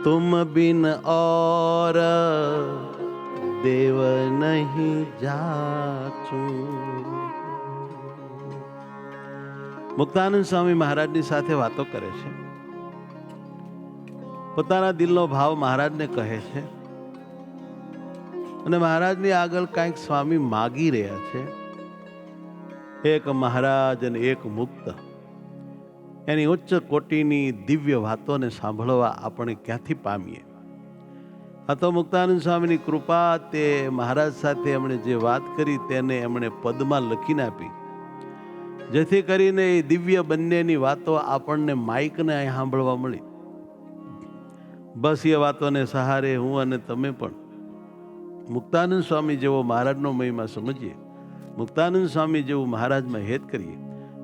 तुम बिन और देव नहीं जाचूं। મુક્તાનંદ સ્વામી મહારાજની સાથે વાતો કરે છે, પોતાના દિલનો ભાવ મહારાજને કહે છે અને મહારાજની આગળ કંઈક સ્વામી માગી રહ્યા છે. એક મહારાજ અને એક મુક્ત, એની ઉચ્ચ કોટીની દિવ્ય વાતોને સાંભળવા આપણે ક્યાંથી પામીએ? આ તો મુક્તાનંદ સ્વામીની કૃપા. તે મહારાજ સાથે એમણે જે વાત કરી તેને એમણે પદમાં લખીને આપી, જેથી કરીને એ દિવ્ય બંનેની વાતો આપણને માઇકને અહીં સાંભળવા મળી. બસ એ વાતોને સહારે હું અને તમે પણ મુક્તાનંદ સ્વામી જેવો મહારાજનો મહિમા સમજીએ, મુક્તાનંદ સ્વામી જેવું મહારાજમાં હેત કરીએ,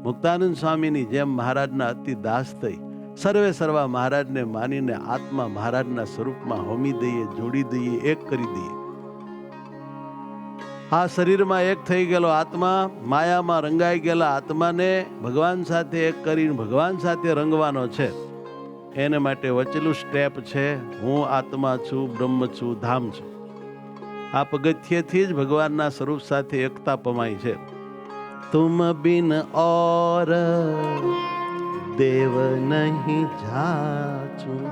મુક્તાનંદ સ્વામીની જેમ મહારાજના અતિ દાસ થઈ સર્વે સર્વા મહારાજને માનીને આત્મા મહારાજના સ્વરૂપમાં હોમી દઈએ, જોડી દઈએ, એક કરી દઈએ. આ શરીરમાં એક થઈ ગયેલો આત્મા, માયામાં રંગાઈ ગયેલા આત્માને ભગવાન સાથે એક કરીને ભગવાન સાથે રંગવાનો છે. એને માટે વચેલું સ્ટેપ છે, હું આત્મા છું, બ્રહ્મ છું, ધામ છું. આ પગથિયેથી જ ભગવાનના સ્વરૂપ સાથે એકતા પમાય છે. તુમ બિન ઓર દેવ નહીં જાચું,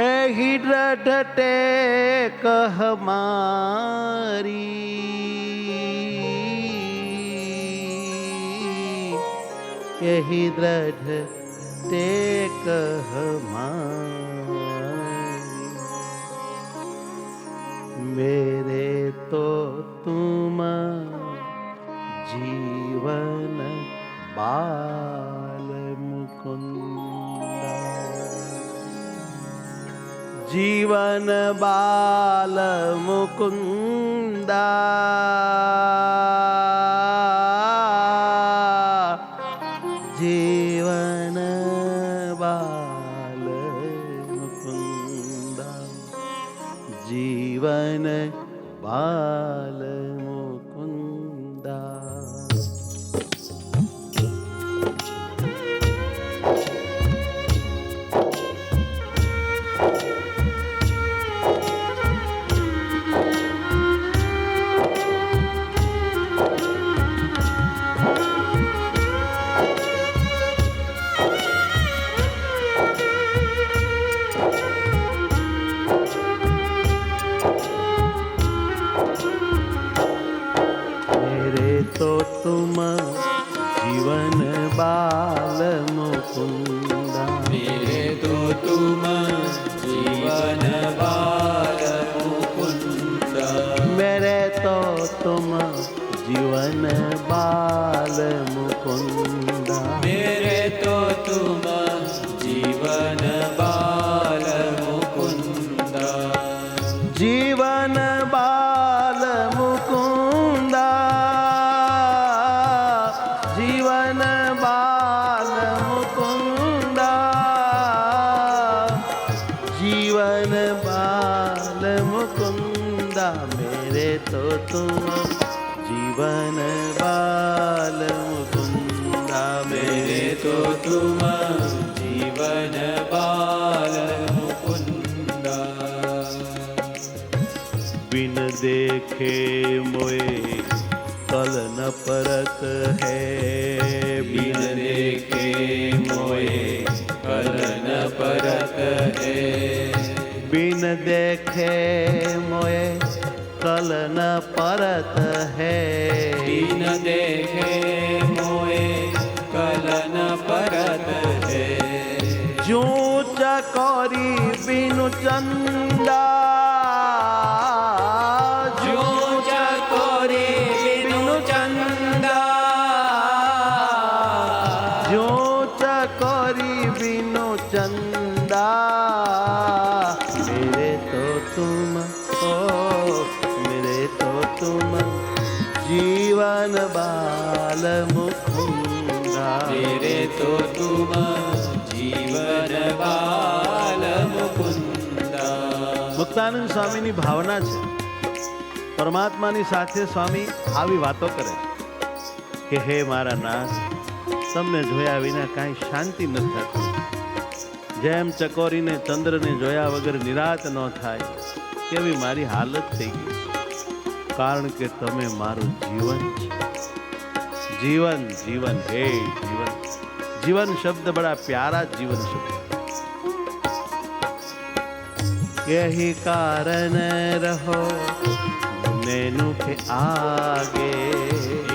એહી દ્રઢ કહ મારી, એહી દ્રઢ કહ મારી, मेरे तो तुम जीवन बाल मुकुंदा, जीवन बाल मुकुंदा, जीवन बाल मुकुंदा, जीवन बाल मुकुंदा. तो तुम जीवन बाल मुकुंदा, मेरे तो तुम जीवन बाल मुकुंदा, मेरे तो तुम जीवन बाल मुकुंदा, मेरे तो तुम जीवन बाल मुकुंदा, जीवन बाल मुकुंदा, जीवन बाल मुकुंदा, जीवन बाल मुकुंदा, मेरे तो तुम जीवन बाल मुकुंदा, मेरे तो तुम जीवन बाल मुकुंदा. बिन देखे मोए कल न परत है, बिन देखे मोए कल न परत है, बिन देखे मोए कल न परत है, बिन देखे मोए कल न परत है, जू चकोरी बिनु चंदा, चंदा, मेरे तो तुम हो, मेरे तो तुम जीवन बाल मुकुंदा, मेरे तो तुम जीवन बाल मुकुंदा. મુક્તાનંદ સ્વામીની ભાવના છે, પરમાત્માની સાથે સ્વામી આવી વાતો કરે કે હે મારા નાથ, તમને જોયા વિના કાંઈ શાંતિ નથી થતી. જેમ ચકોરીને ચંદ્રને જોયા વગર નિરાત ન થાય તેવી મારી હાલત થઈ ગઈ, કારણ કે તમે મારું જીવન છો. જીવન જીવન હે જીવન. जीवन शब्द बड़ा प्यारा जीवन शब्द. यही कारण रहो नैनु के आगे.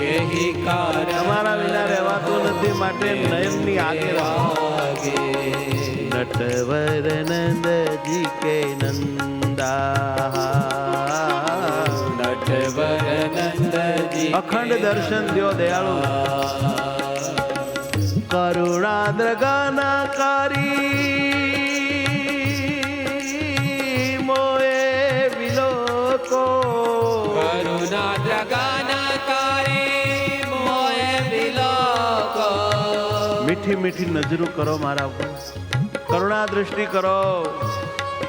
यही कारण તમારા વિના રહેવાતું નથી, માટે નયનની આગે રહો. નટવર નંદજી કે નંદા. નટવર નંદજી અખંડ દર્શન દ્યો દયાળુ. કરુણા દ્રગનકારી મોએ વિલોકો. કરુણા દ્રગનકારી મોએ વિલોકો. મીઠી મીઠી નજરો કરો મારા ઉપર, કરુણા દ્રષ્ટિ કરો.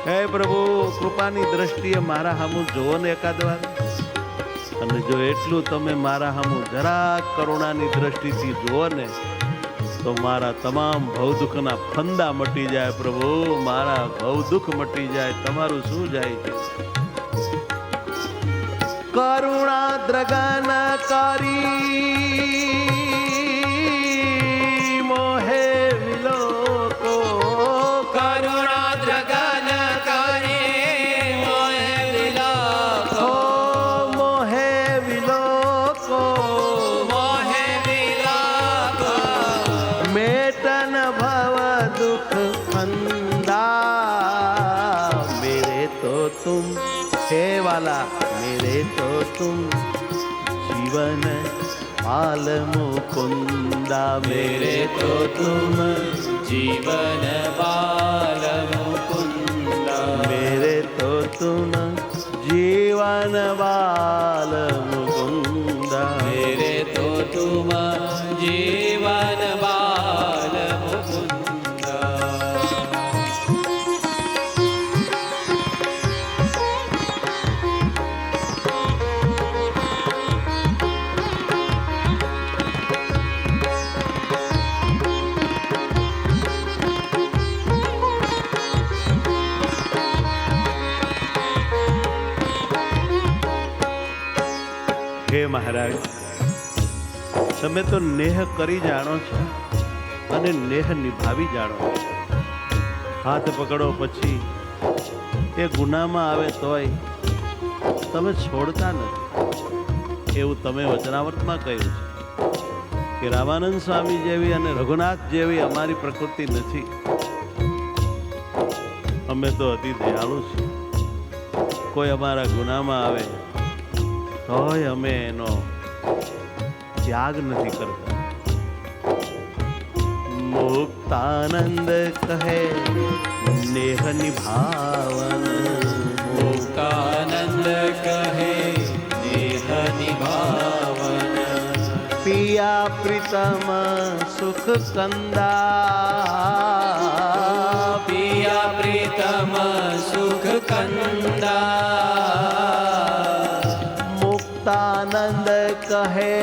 હે પ્રભુ, કૃપાની દ્રષ્ટિએ મારા હામું જોવો ને એકાદ વાર. અને જો એટલું તમે મારા હામું જરાક કરુણાની દ્રષ્ટિથી જુઓ ને, તો મારા તમામ ભવદુઃખના ફંદા મટી જાય. પ્રભુ, મારા ભવદુઃખ મટી જાય. તમારું શું જાય છે? કરુણા દ્રગનકારી મોહે વિલોકો. કરુણા દ્રગનકારી મોહે વિલોકો. મોહે વિલોકો. મોહે વિલોકો. मेटन भव दुख फंदा. मेरे तो तुम हे वाला, मेरे तो तुम जीवन पाल मुकुंदा. मेरे तो तुम जीवन बाल मुकुंदा. मेरे तो तुम जीवन बाल मुकुंदा. मेरे तो तुम जीवन बाल मुकुंदा. હે મહારાજ, તમે તો નેહ કરી જાણો છો અને નેહ નિભાવી જાણો છો. હાથ પકડો પછી એ ગુનામાં આવે તોય તમે છોડતા નથી. એવું તમે વચનાવર્તમાં કહ્યું છે કે રામાનંદ સ્વામી જેવી અને રઘુનાથ જેવી અમારી પ્રકૃતિ નથી. અમે તો અતિ દયાળુ છીએ. કોઈ અમારા ગુનામાં આવે તોય અમે એનો ત્યાગ નથી કરતા. મુક્તાનંદ કહે નેહ નિભાવન. મુક્તાનંદ કહે નેહ નિભાવન. પિયા પ્રીતમ સુખ કંદા. પિયા પ્રીતમ સુખ કંદા. મુક્તાનંદ કહે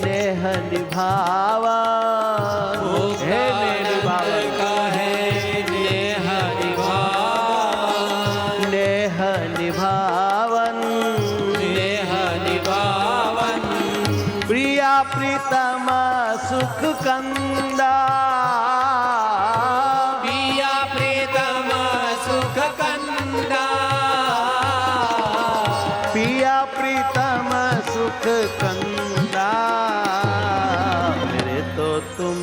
નેહ નિભાવન. હે નેહ નિભાવન. કહે નેહ નિભાવન. નેહ નિભાવન. નેહ નિભાવન. પ્રિયા પ્રીતમ સુખ કંદા. પિયા પ્રીતમ સુખ કંદા. પિયા પ્રીતમ સુખ કંદા. મેરે તો તુમ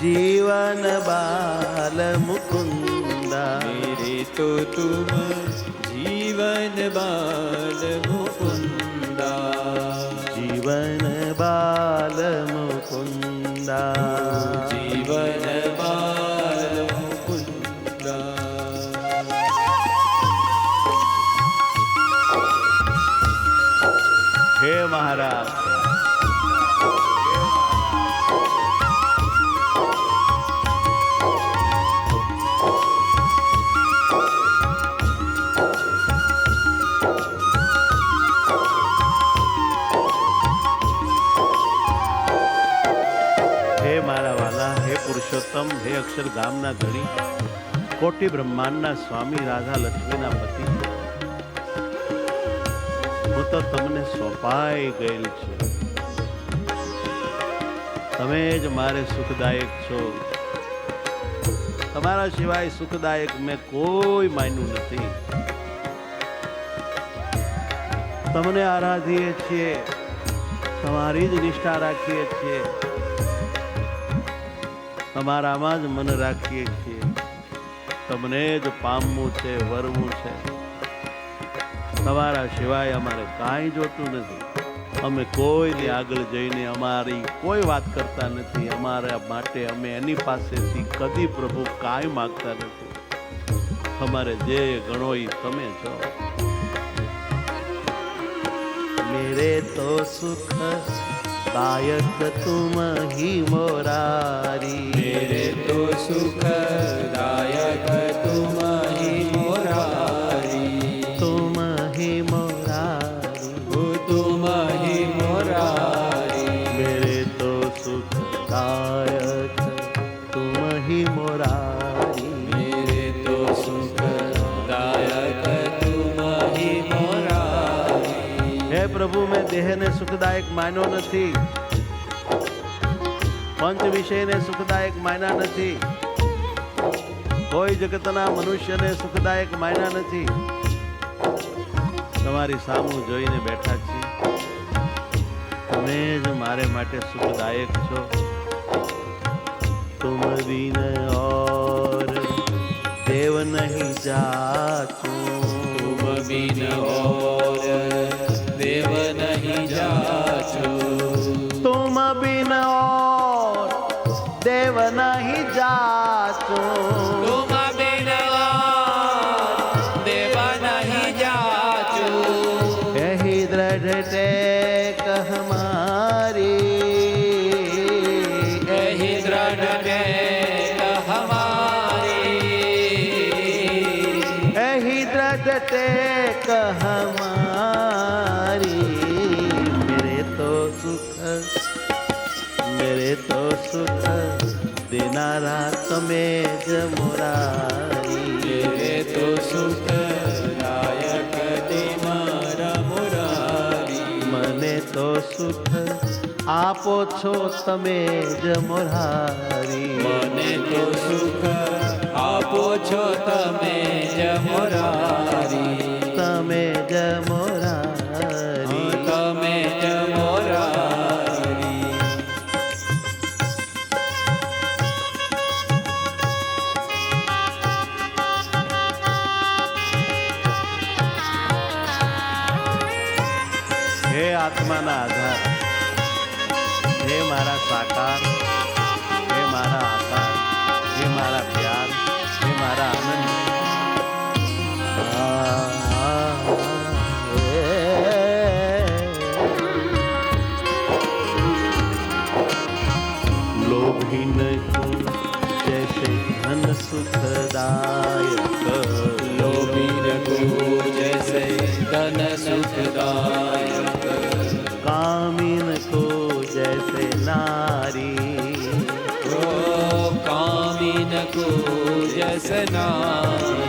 जीवन बाल मुकुंदा. मेरे तो तुम जीवन बाल मुकुंदा. जीवन बाल मुकुंदा. जीवन बाल मुकुंदा. हे महाराज, મારા વાલા, હે પુરુષોત્તમ, હે અક્ષરધામના ધણી, કોટી બ્રહ્માંડના સ્વામી, રાધા લક્ષ્મીના પતિ, હું તો તમને સોંપાઈ ગયેલ છું. તમે જ મારે સુખદાયક છો. તમારા સિવાય સુખદાયક મેં કોઈ માન્યું નથી. તમને આરાધીએ છીએ, તમારી જ નિષ્ઠા રાખીએ છીએ, તમારામાં જ મન રાખીએ છીએ. તમને જ પામવું છે, વરવું છે. તમારા સિવાય અમારે કાંઈ જોતું નથી. અમે કોઈની આગળ જઈને અમારી કોઈ વાત કરતા નથી. અમારા માટે અમે એની પાસેથી કદી પ્રભુ કાંઈ માગતા નથી. અમારે જે ગણો એ તમે છો. मेरे तो सुख दायक तुम ही मोरारी, मेरे तो सुखदायक तुम ही मोरारी, तुम ही मोरारी, तुम ही मोरारी, मेरे तो सुख दायक तुम ही मोरारी, मेरे तो सुखदायक तुम ही मोरारी. हे प्रभु, मैं देह ने सुखदायक मान्यो નથી, પંચ વિષયને સુખદાયક માન્યા નથી, કોઈ જગતના મનુષ્યને સુખદાયક માન્યા નથી. તમારી સામું જોઈને બેઠા છીએ. તમે જ મારે માટે સુખદાયક છો. तुम बिन और देव नहीं जाचूं, तुम बिन और देव नहीं जाचूं, तुम बिन और देव नहीं जाचूं, तुम बिन और देव नहीं जाचूं. यही दृढ़ टेक हमारी, यही दृढ़ टेक हमारी, यही दृढ़ टेक हमारी. मेरे तो सुख देनारा તમે જ મોરારી, मेरे तो सुखदायक ते मारा मुरारी, મને તો સુખ આપો છો તમે જ મોરારી, મને તો સુખ આપો છો તમે જ મોરારી, તમે જ મોરારી. તમે જ મોરારી. હે આત્માના આધાર, હે મારા સાકાર, હે મારા આકાર, હે મારા પ્યાર, હે મારા આનંદ. लोभी नहीं जैसे धन सुखदायक, लोभी न को जैसे धन सुखदायक, कामिन को जैसे नारी, ओ कामिन को जैसे नारी,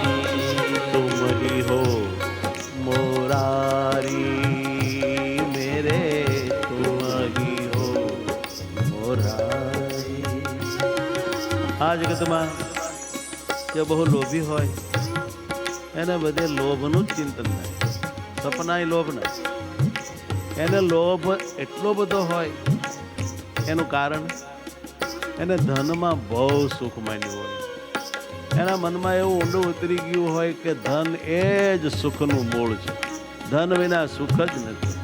तुम ही हो मोरारी मेरे, तुम ही हो मोरारी. આ જગતમાં જે બહુ લોભી હોય એને બધે લોભનું જ ચિંતન થાય, સપનાય લોભ ના. એને લોભ એટલો બધો હોય, એનું કારણ એને ધનમાં બહુ સુખ માન્યું હોય. એના મનમાં એવું ઊંડું ઉતરી ગયું હોય કે ધન એ જ સુખનું મૂળ છે. ધન વિના સુખ જ નથી.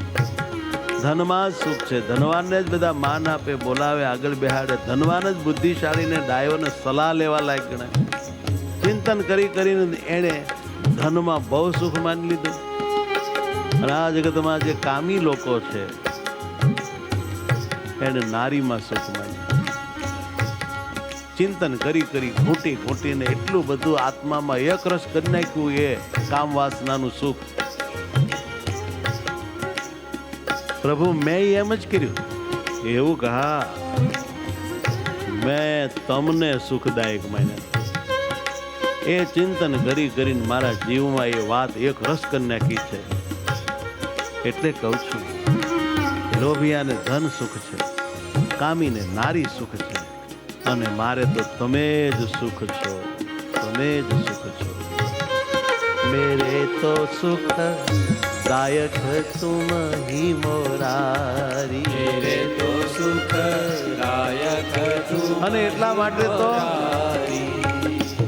ધનમાં જ સુખ છે. ધનવાનને જ બધા માન આપે, બોલાવે, આગળ બેહાડે. ધનવાન જ બુદ્ધિશાળીને ડાયોને સલાહ લેવા લાયક ગણાય. ચિંતન કરી કરીને એણે ધનમાં બહુ સુખ માની લીધું. અને આ જગતમાં જે કામી લોકો છે એને નારીમાં સુખ માન્યું. ચિંતન કરી કરી ઘૂંટી ઘૂંટીને એટલું બધું આત્મામાં એકરસ કરી નાખ્યું એ કામ વાસનાનું સુખ. પ્રભુ મેં એમ જ કર્યું એવું કહા. મેં તમને સુખદાયક માન્યા. એ ચિંતન કરી કરીને મારા જીવમાં એ વાત એક રસ કરી નાખી છે. એટલે કહું છું, લોભિયાને ધન સુખ છે, કામીને નારી સુખ છે, અને મારે તો તમે જ સુખ છો, તમે જ સુખ છો. મેરે તો સુખ દાયક તુમ હી મોરારી. मेरे तो सुख दायक तुम અને એટલા માટે તો मोरारी.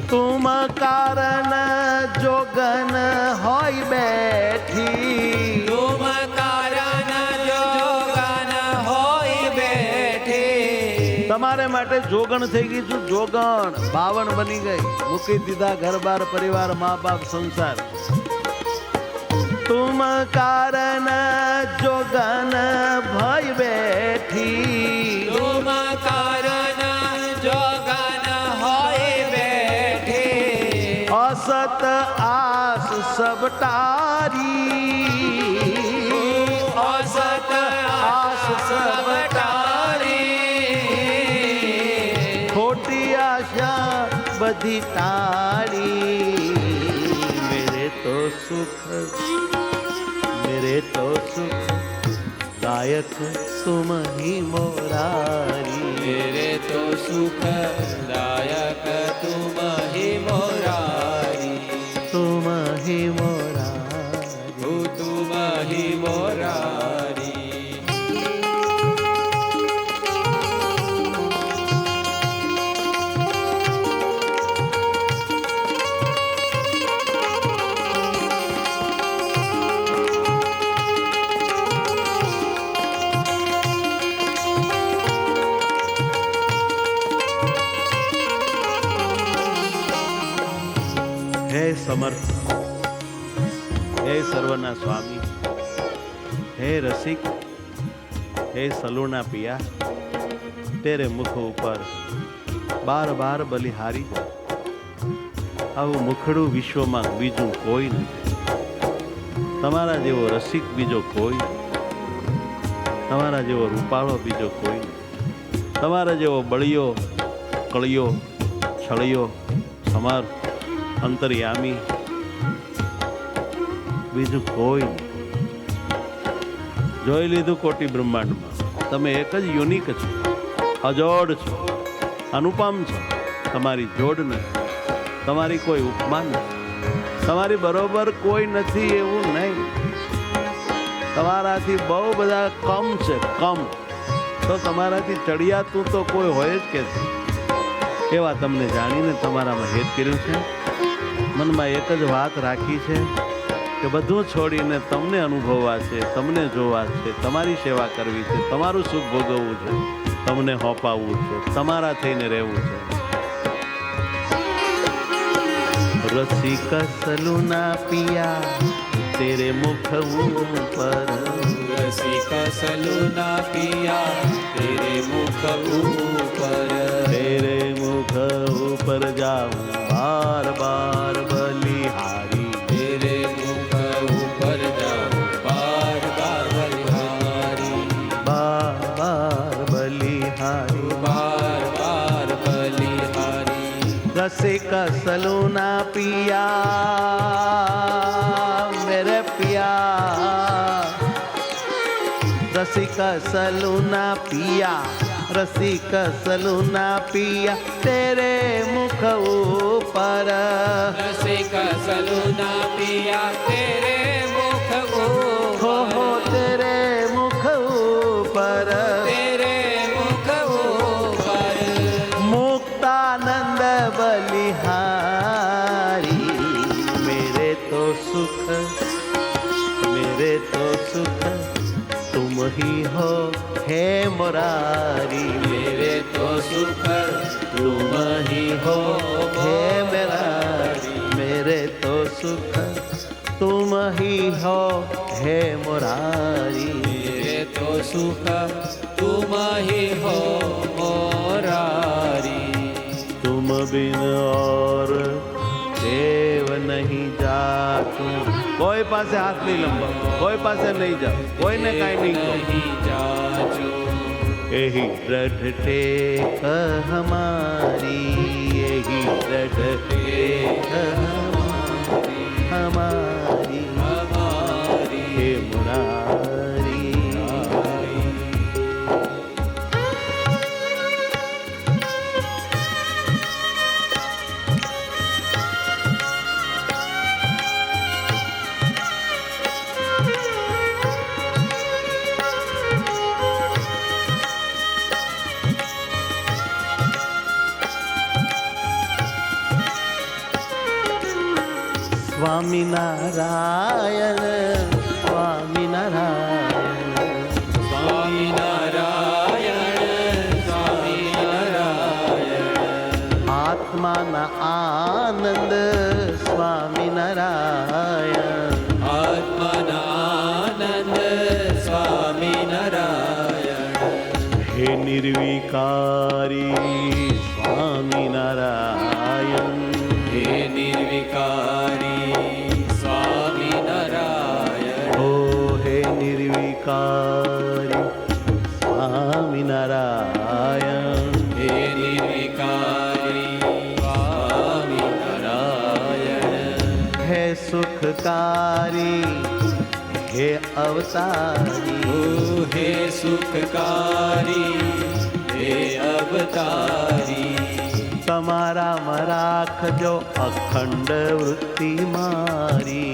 તુમ કારણ જોગન હોય બેઠી. तुम कारण जोगन होई बैठे. તમારે માટે જોગણ થઈ ગઈ છું, જોગણ બાવણ બની ગઈ. મૂકી દીધા ઘર બાર પરિવાર મા બાપ સંસાર. તુમ કારણ જોગન ભય બેઠી. तुम कारण जोगन होई बैठे. असत आस सब टारी. असत आस सब टारी. ખોટી આશા બધી ટાળી. મેરે તો સુખ, મેરે તો સુખ દાયક તુમ હી મોરારી. मेरे तो सुख दायक तुम ही मोरारी. તુમ હી મોરારી. तुम ही मोरारी. હે સમર્થ, હે સર્વના સ્વામી, હે રસિક, હે સલુણા પિયા, તેરે મુખ ઉપર બાર બાર બલિહારી. આવું મુખડું વિશ્વમાં બીજું કોઈ નથી. તમારા જેવો રસિક બીજો કોઈ નથી. તમારા જેવો રૂપાળો બીજો કોઈ નથી. તમારા જેવો બળિયો, કળિયો, છળિયો, સમર્થ, અંતર્યામી બીજું કોઈ નહીં. જોઈ લીધું કોટી બ્રહ્માંડમાં તમે એક જ યુનિક છો, અજોડ છો, અનુપમ છો. તમારી જોડ નથી, તમારી કોઈ ઉપમા નથી, તમારી બરોબર કોઈ નથી એવું નહીં. તમારાથી બહુ બધા કમ છે, કમ. તો તમારાથી ચડિયાતું તો કોઈ હોય જ કે એવા તમને જાણીને તમારામાં હેત કર્યું છે. મનમાં એક જ વાત રાખી છે કે બધું છોડીને તમને અનુભવવા છે, તમને જોવા છે, તમારી સેવા કરવી છે, તમારું સુખ ભોગવવું છે, તમને હોપાવવું છે, તમારા થઈને રહેવું છે. રસિક સલુના પિયા તેરે મુખ ઉપર. रसिक सलूना पिया तेरे मुख ऊपर. तेरे मुख ઉપર જાઉં બાર બાર બલિહારી. तेरे मुख ऊपर जाऊं बार बार बलिहारी. બાર બાર બલિહારી. बार बार बलिहारी. रसिक सलूना पिया मेरे पिया. रसिक सलूना पिया, रसिक सलूना पिया तेरे मुख ऊपर. रसिक सलूना पिया तेरे मुख हो ऊपर. तेरे मुख ऊपर. तेरे मुख ऊपर. मुक्तानंद बलिहारी. मेरे तो सुख, मेरे तो सुख तुम ही हो हे मुरारी. मेरे तो सुख तुम ही हो हे मुरारी. मेरे तो सुख तुम ही हो हे मुरारी. मेरे तो सुख तुम ही हो मोरारी. तुम बिन और देव नहीं जाતું. કોઈ પાસે હાથ નહીં લંબાવો, કોઈ પાસે નહીં જાઓ, કોઈને કાંઈ નહીં કહો. नहीं जाचो. यही दृढ़ टेक हमारी, यही दृढ़ टेक हमारी, हे मुरारी। स्वामीनारायण स्वामीनारायण સ્વામિનારાયણ સ્વામિનારાયણ આત્માના આનંદ સ્વામીનારાયણ આત્મના આનંદ સ્વામિનારાયણ હે નિર્વિકારી સ્વામીનારાયણ હે નિર્વિકારી સ્વામિનારાયણ ઓ હે નિર્વિકારી સ્વામીનારાયણ હે નિર્વિકારી સ્વામિનારાયણ હે સુખકારી હે અવતારી ઓ હે સુખકારી હે અવતારી તમારામાં રાખજો અખંડ વૃત્તિ મારી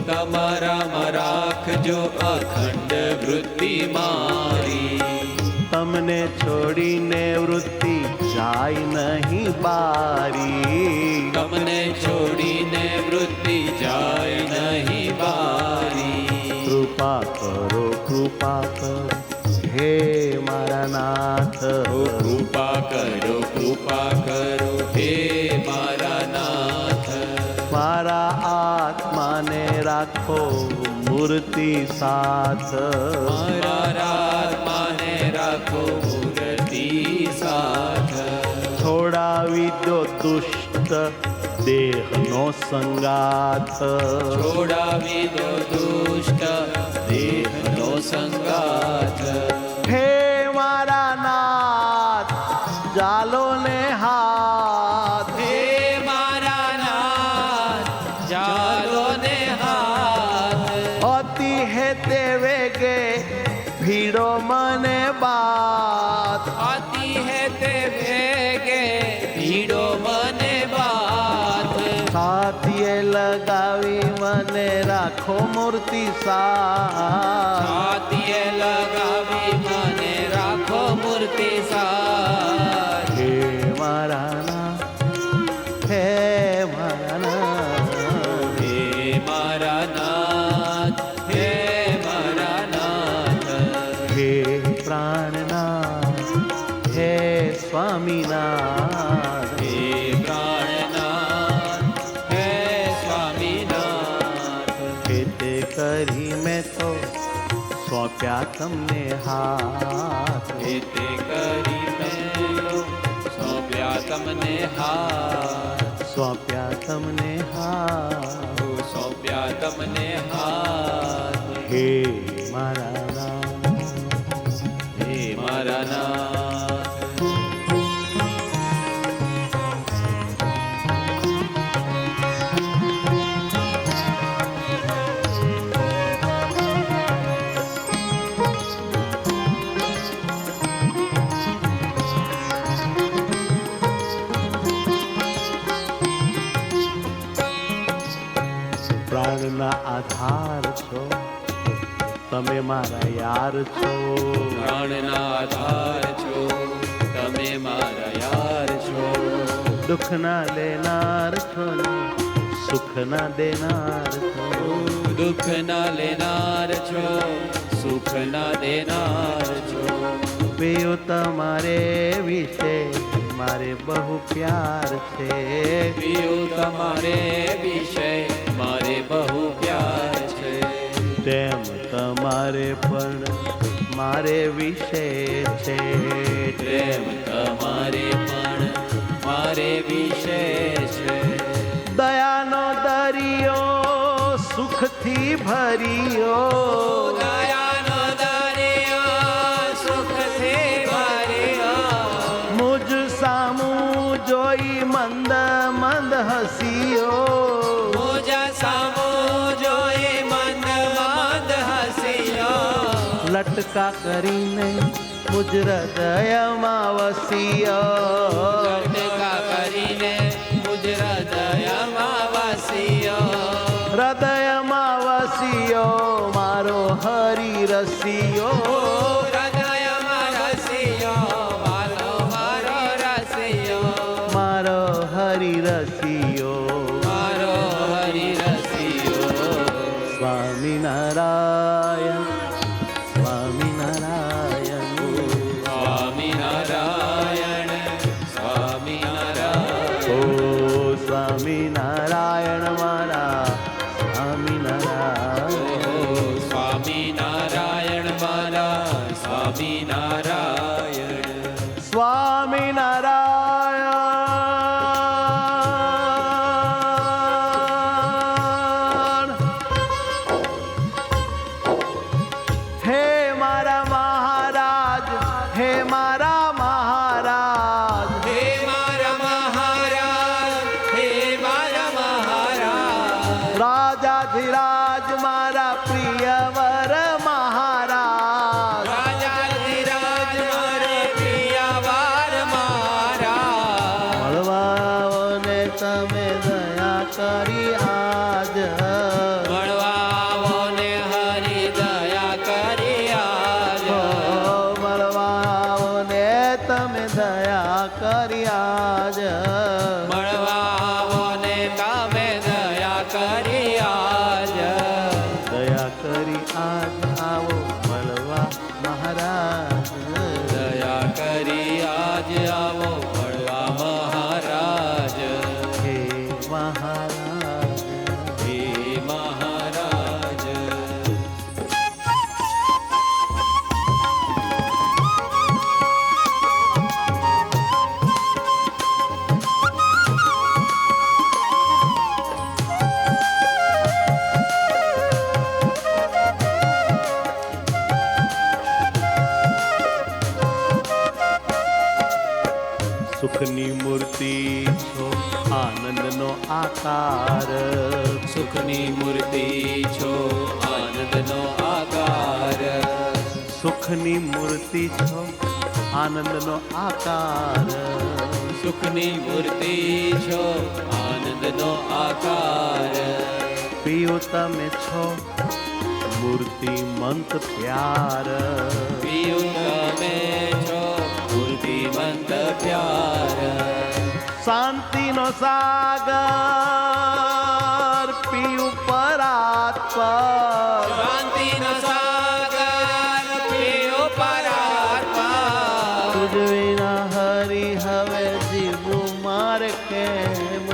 તમારામાં રાખજો અખંડ વૃત્તિ મારી તમને છોડીને વૃત્તિ જાય નહીં બારી તમને છોડીને વૃત્તિ જાય નહીં બારી કૃપા કરો હે મારા નાથ કૃપા કરો હે મારા નાથ મારા આત્માને રાખો મૂર્તિ સાથ મારા આત્માને રાખો મૂર્તિ સાથ છોડાવી દો દુષ્ટ દેહનો સંગાથ છોડાવી દો દુષ્ટ દેહનો સંગાથ હે મારા નાથ જાલો ને હાથ હે મારા નાથ ચાલો ને હાથ અતિ હેતે વેગે ભીડો મને બાત અતિ હેતે વેગે ભીડો મને બાત સાથીએ લગાવી મને રાખો મૂર્તિ સાથ છાતીએ લગાવી મને રાખો મૂર્તિ સાથ હે મારા નાથ હે મારા નાથ હે મારા નાથ હે મારા નાથ હે પ્રાણનાથ હે સ્વામીનાથ હે પ્રાણનાથ હે સ્વામીનાથ ખેતે કરી મેં તો સોંપ્યા તમને હાથ તે કરી મેં સોંપ્યા તમને હાથ સોંપ્યા તમને હાથ સોંપ્યા તમને હાથ હે મારા નાથ હે મારા નાથ પ્રાણના આધાર છો તમે મારા યાર છો પ્રાણના આધાર છો તમે મારા યાર છો દુઃખના લેનાર છો ને સુખના દેનાર છો દુઃખ ના લેનાર છો સુખ ના દેનાર છો પેયો તમારે વિશે મારે બહુ પ્યાર છે પ્રિયો તમારે વિષય મારે બહુ પ્યાર છે તેમ તમારે પણ મારે વિશે છે પ્રેમ તમારે પણ મારે વિશે છે દયાનો દરિયો સુખથી ભર્યો દયાનો દરિયો સુખથી જોઈ મંદ મંદ હસીયો, મુજા સામો જોઈ મંદ મંદ હસીયો, લટકા કરીને મુજ હૃદયમાં વસીયો, લટકા કરીને મુજ હૃદયમાં વસીયો, હૃદયમાં વસીયો મારો હરિ રસિયો, હૃદયમાં રસિયો વાલો મારો રસિયો, મારો હરિ રસિયો, મારો હરિ રસિયો. સ્વામિનારાયણ સ્વામિનારાયણ સ્વામિનારાયણ સ્વામિનારાયણ. ઓ સ્વામિનારાયણ મારા સ્વામિનારાયણ, ઓ સ્વામિનારાયણ મારા સ્વામિનારાયણ. સ્વામિનારાયણ. હે મારા મહારાજ, હે મારા મહારાજ, હે મારા મહારાજ, હે મારા મહારાજ, રાજાધિરાજ મારા પ્રિયવર મહારાજ, રાજાધિરાજ મારે પ્રિયવાર મારા, મળવાઓને તમે દયા કરી આજ, મળવાઓને હરિ દયા કરી આજ, મળવાઓને તમે દયા કરી આજ, મળવાઓને તમે દયા કરી આજ, દયા કરી આજ આવો મળવા મહારાજ, દયા કરી આજ આવો મળવા મહારાજ, હે મહારાજ. હે મહારાજ. સુખની મૂર્તિ છો આનંદનો આકાર, સુખની મૂર્તિ છો આનંદનો આકાર, સુખની મૂર્તિ છો આનંદનો આકાર, સુખની મૂર્તિ છો આનંદનો આકાર, પિયું તમે છો મૂર્તિમંત પ્યાર, પિયું તમે છો મૂર્તિમંત પ્યાર, શાંતિનો સાગર પિયું પરાત્પર, શાંતિનો સાગર પિયો પરાત્મા, તુજ વિના હરી હવે જીવું મારે કેમ,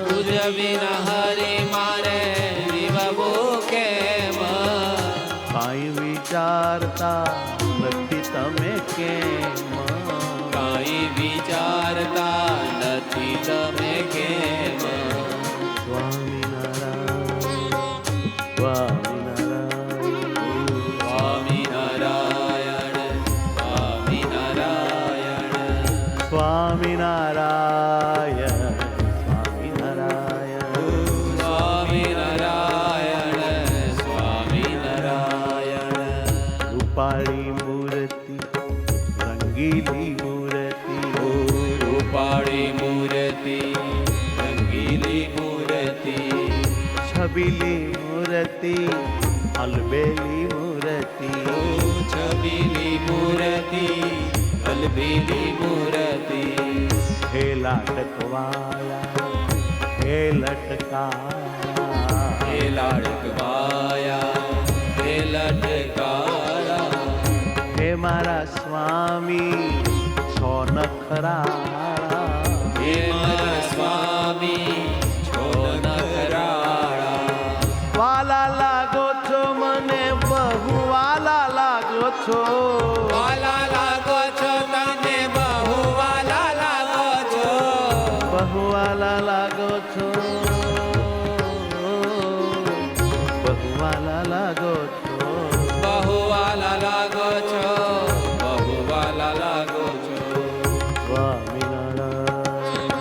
તુજ વિના હરિ મારે જીવવું કેમ, કાંઈ વિચારતા નથી તમે કેમ, કાંઈ વિચારતા નથી તમે કેમ, સ્વામિનારાયણ સ્વામિનારાયણ સ્વામિનારાયણ, સ્વામિનારાયણ સ્વામિનારાયણ, સ્વામિનારાયણ સ્વામિનારાયણ. રૂપાળી મૂર્તિ રંગીલી મૂર્તિ, રૂપાળી મૂર્તિ રંગીલી મૂર્તિ, છબીલી મૂર્તિ અલબેલી મૂર્તિ, છબીલી મૂર્તિ અલબેલી મૂર્તિ, હે લાટકવાયા હે લટકાયા, હે લાડકવાયા હે લટકાયા, હે મારા સ્વામી છો નખરાળા, હે મારા સ્વામી છો નખરાળા, વાલા લાગો છો મને બહુ વાલા લાગો છો, વાલા લાગો છો તને બહુ વાલા લાગો છો, બહુ વાલા લાગો છો, બહુ વાલા લાગો છો, બહુ વાલા લાગો છો, બહુ વાલા લાગો છો. સ્વામિનારાયણ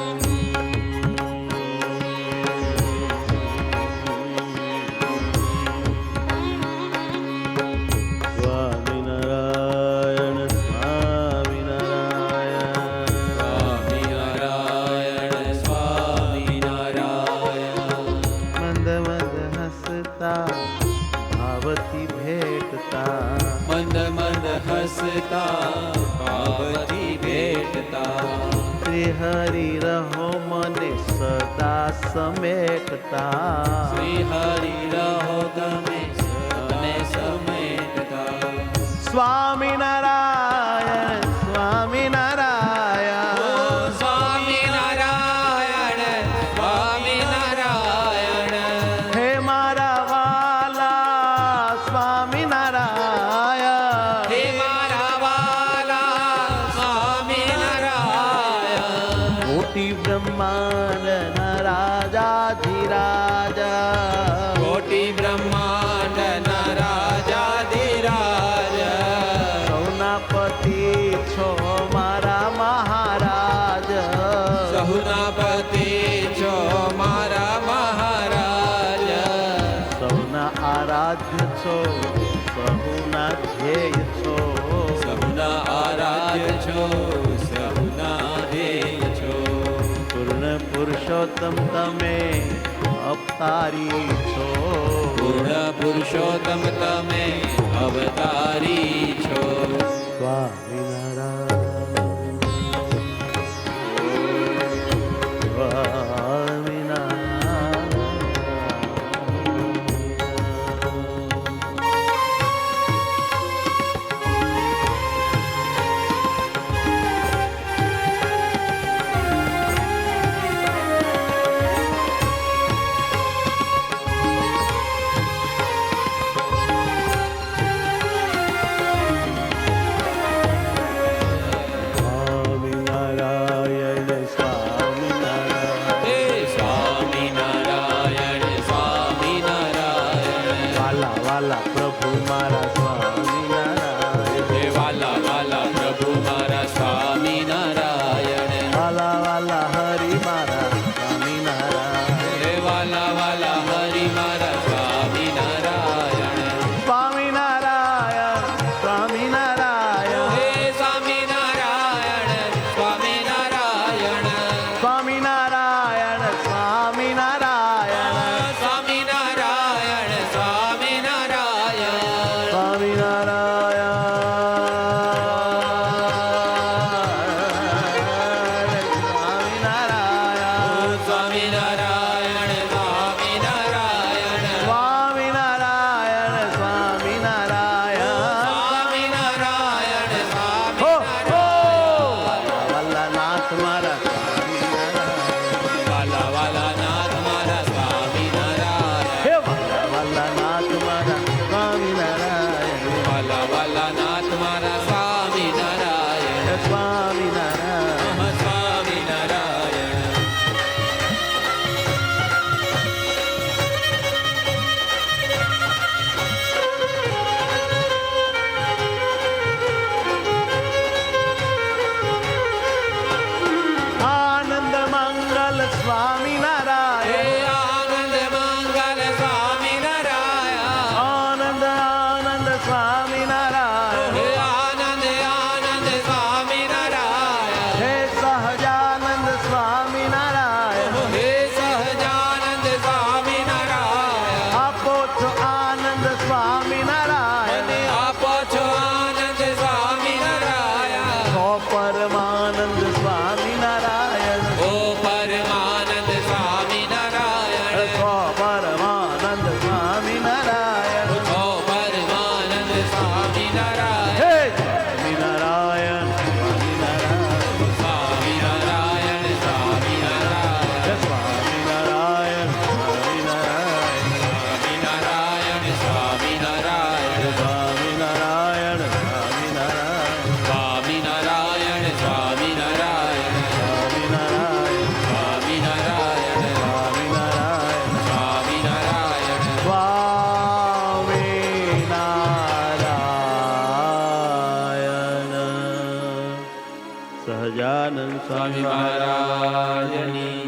શ્રી હરિ રહો મને સદા સમેટતા. શ્રી હરિ રહો તમે સને સમેટતા. સ્વામિનારાયણ સ્વામિનારાયણ સ્વામિનારાયણ સ્વામિનારાયણ. હે મારા વાલા સ્વામિનારાયણ. હે મારા વાલા સ્વામિનારાયણ. કોટી બ્રહ્માંડના રાજાધિરાજા. કોટી બ્રહ્માંડના રાજાધિરાજ. સૌના પતિ છો મારા મહારાજ. સહુના પતિ છો મારા મહારાજ. સૌના આરાધ્ય છો સહુના ધ્યેય છો. સહુના આરાધ્ય છો સહુના ધ્યેય છો. પૂર્ણ પુરુષોત્તમ તમે અવતારી છો. પૂર્ણ પુરુષોત્તમ તમે અવતારી છો. સ્વામિનારાયણ સ્વામિનારાયણ. હે સ્વામિનારાયણ સ્વામિનારાયણ. વાલા વાલા પ્રભુ મારા સ્વામિનારાયણ. હે વાલા વાલા પ્રભુ મારા સ્વામિનારાયણ. વાલા વાલા હરિ મારા સ્વામિનારાયણ. હે વાલા વાલા હરિ મારા સ્વામિનારાયણ. સ્વામિનારાયણ સ્વામિનારાયણ. હે સ્વામિનારાયણ સ્વામિનારાયણ. સ્વામિનારાયણ સ્વામિનારાયણ. સ્વામિનારાયણ સ્વામિનારાયણ. સ્વામિનારાયણ સ્વામિનારાયણ. સ્વામિનારાયણ સ્વામિનારાયણ. સ્વામિનારાયણ સ્વામિનારાયણ. સ્વામિનારાયણ હો, હો. સ્વામિનારાયણ. વલ્લાનાથ મારા સ્વામિનારાયણ. વાલા વાલા નાથ મારા સ્વામિનારાયણ. હે વલ્લાનાથ મારા સ્વામિનારાયણ. વાલા વાલા નાથ મારા સ્વામિનારાયણ. સ્વામિનારાયણ. સ્વામિનારાયણ. આનંદ મંગલ હે સ્વામિનારાયણ. આનંદ મંગલ સ્વામિનારાયણ. આનંદ આનંદ સ્વામિનારાયણ. હે આનંદ આનંદ સ્વામિનારાયણ. હે સહજાનંદ સ્વામિનારાયણ. હે સહજાનંદ સ્વામિનારાયણ. આપો છો આનંદ સ્વામિનારાયણ. અને આપો છો આનંદ સ્વામિનારાયણ. સો પરમાનંદ સ્વામિનારાયણ. ઓ પરમાનંદ સ્વામિનારાયણ. સો પરમાનંદ સ્વામિનારાયણ. ઓ પરમાનંદ સ્વામિનારાયણ. હે સ્વામિનારાયણ સ્વામિનારાયણ. સ્વામિનારાયણ સ્વામિનારાયણ. હે સ્વામિનારાયણ સ્વામિનારાયણ. સ્વામિનારાયણ સ્વામિનારાયણ. હે સ્વામિનારાયણ સ્વામિનારાયણ. સ્વામિનારાયણ સ્વામિનારાયણ. સ્વામિનારાયણ સ્વામિનારાયણ સ્વામિનારાયણ. સ્વામિનારાયણ. સ્વામિનારાયણ. સહજાનંદ સ્વામી સ્વામી મહારાજની